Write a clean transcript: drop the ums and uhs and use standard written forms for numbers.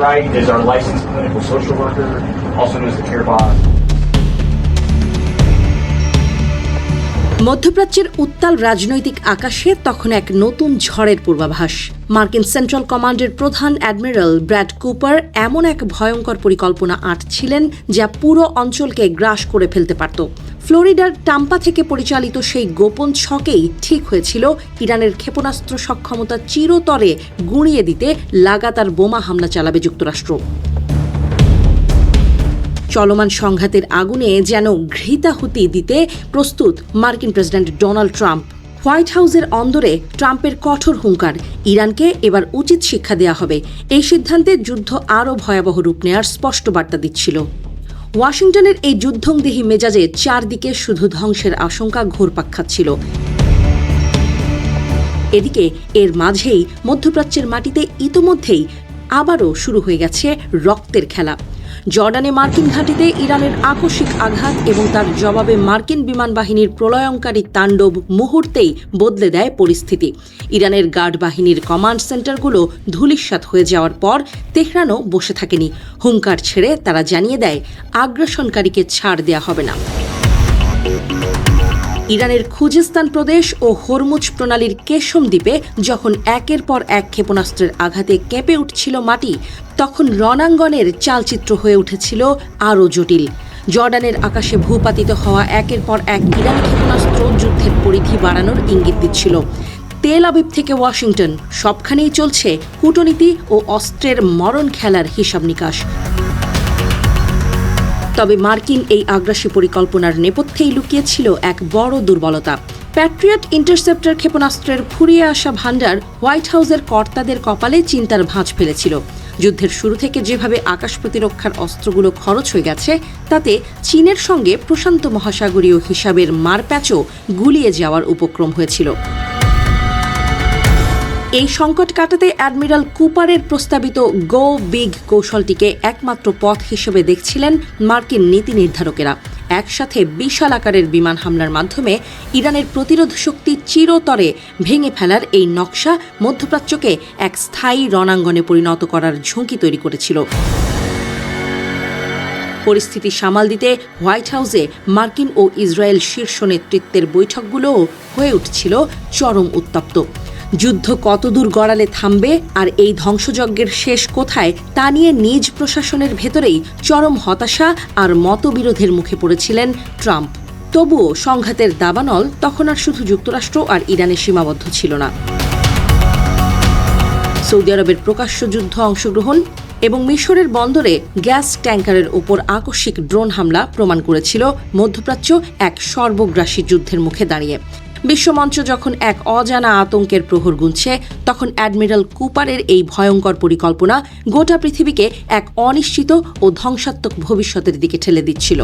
Right is our licensed clinical social worker, also known as the care boss. মধ্যপ্রাচ্যের উত্তাল রাজনৈতিক আকাশে তখন এক নতুন ঝড়ের পূর্বাভাস। মার্কিন সেন্ট্রাল কমান্ডের প্রধান অ্যাডমিরাল ব্র্যাড কুপার এমন এক ভয়ঙ্কর পরিকল্পনা আঁটছিলেন যা পুরো অঞ্চলকে গ্রাস করে ফেলতে পারত। ফ্লোরিডার টাম্পা থেকে পরিচালিত সেই গোপন ছকেই ঠিক হয়েছিল ইরানের ক্ষেপণাস্ত্র সক্ষমতা চিরতরে গুঁড়িয়ে দিতে লাগাতার বোমা হামলা চালাবে যুক্তরাষ্ট্র। চলমান সংঘাতের আগুনে যেন ঘৃতাহুতি দিতে প্রস্তুত মার্কিন প্রেসিডেন্ট ডোনাল্ড ট্রাম্প। হোয়াইট হাউসের অন্দরে ট্রাম্পের কঠোর হুঙ্কার, ইরানকে এবার উচিত শিক্ষা দেওয়া হবে। এই সিদ্ধান্তে যুদ্ধ আরও ভয়াবহ রূপ নেয়ার স্পষ্ট বার্তা দিচ্ছিল। ওয়াশিংটনের এই যুদ্ধংদেহী মেজাজে চারদিকে শুধু ধ্বংসের আশঙ্কা ঘুরপাক খাচ্ছিল। এদিকে এর মাঝেই মধ্যপ্রাচ্যের মাটিতে ইতোমধ্যেই আবারও শুরু হয়ে গেছে রক্তের খেলা। জর্ডানে মার্কিন ঘাঁটিতে ইরানের আকস্মিক আঘাত এবং তার জবাবে মার্কিন বিমান বাহিনীর প্রলয়ঙ্কারী তাণ্ডব মুহূর্তেই বদলে দেয় পরিস্থিতি। ইরানের গার্ড বাহিনীর কমান্ড সেন্টারগুলো ধূলিসাৎ হয়ে যাওয়ার পর তেহরানও বসে থাকেনি। হুঙ্কার ছেড়ে তারা জানিয়ে দেয়, আগ্রাসনকারীকে ছাড় দেয়া হবে না। ইরানের খুজেস্তান প্রদেশ ও হরমুজ প্রণালীর কেশম দ্বীপে যখন একের পর এক ক্ষেপণাস্ত্রের আঘাতে কেঁপে উঠছিল মাটি, তখন রণাঙ্গনের চালচিত্র হয়ে উঠেছিল আরও জটিল। জর্ডানের আকাশে ভূপাতিত হওয়া একের পর এক ইরানি ক্ষেপণাস্ত্র যুদ্ধের পরিধি বাড়ানোর ইঙ্গিত দিচ্ছিল। তেল আবিব থেকে ওয়াশিংটন সবখানেই চলছে কূটনীতি ও অস্ত্রের মরণ খেলার হিসাব নিকাশ। তবে মার্কিন এই আগ্রাসী পরিকল্পনার নেপথ্যেই লুকিয়েছিল এক বড় দুর্বলতা। প্যাট্রিয়ট ইন্টারসেপ্টর ক্ষেপণাস্ত্রের ফুরিয়ে আসা ভান্ডার হোয়াইট হাউসের কর্তাদের কপালে চিন্তার ভাঁজ ফেলেছিল। যুদ্ধের শুরু থেকে যেভাবে আকাশ প্রতিরক্ষার অস্ত্রগুলো খরচ হয়ে গেছে, তাতে চীনের সঙ্গে প্রশান্ত মহাসাগরীয় হিসাবের মারপ্যাচও গুলিয়ে যাওয়ার উপক্রম হয়েছিল। এই সংকট কাটাতে অ্যাডমিরাল কুপারের প্রস্তাবিত গো বিগ কৌশলটিকে একমাত্র পথ হিসেবে দেখছিলেন মার্কিন নীতি নির্ধারকেরা। একসাথে বিশাল আকারের বিমান হামলার মাধ্যমে ইরানের প্রতিরোধ শক্তি চিরতরে ভেঙে ফেলার এই নকশা মধ্যপ্রাচ্যকে এক স্থায়ী রণাঙ্গনে পরিণত করার ঝুঁকি তৈরি করেছিল। পরিস্থিতি সামাল দিতে হোয়াইট হাউসে মার্কিন ও ইসরায়েল শীর্ষ নেতৃত্বের বৈঠকগুলোও হয়ে উঠছিল চরম উত্তপ্ত। যুদ্ধ কতদূর গড়ালে থামবে আর এই ধ্বংসযজ্ঞের শেষ কোথায় তা নিয়ে নিজ প্রশাসনের ভেতরেই চরম হতাশা আর মতবিরোধের মুখে পড়েছিলেন ট্রাম্প। তবুও সংঘাতের দাবানল তখন আর শুধু যুক্তরাষ্ট্র আর ইরানে সীমাবদ্ধ ছিল না। সৌদি আরবের প্রকাশ্য যুদ্ধ অংশগ্রহণ এবং মিশরের বন্দরে গ্যাস ট্যাঙ্কারের ওপর আকস্মিক ড্রোন হামলা প্রমাণ করেছিল মধ্যপ্রাচ্য এক সর্বগ্রাসী যুদ্ধের মুখে দাঁড়িয়ে। বিশ্বমঞ্চ যখন এক অজানা আতঙ্কের প্রহর গুনছে, তখন অ্যাডমিরাল কুপারের এই ভয়ঙ্কর পরিকল্পনা গোটা পৃথিবীকে এক অনিশ্চিত ও ধ্বংসাত্মক ভবিষ্যতের দিকে ঠেলে দিচ্ছিল।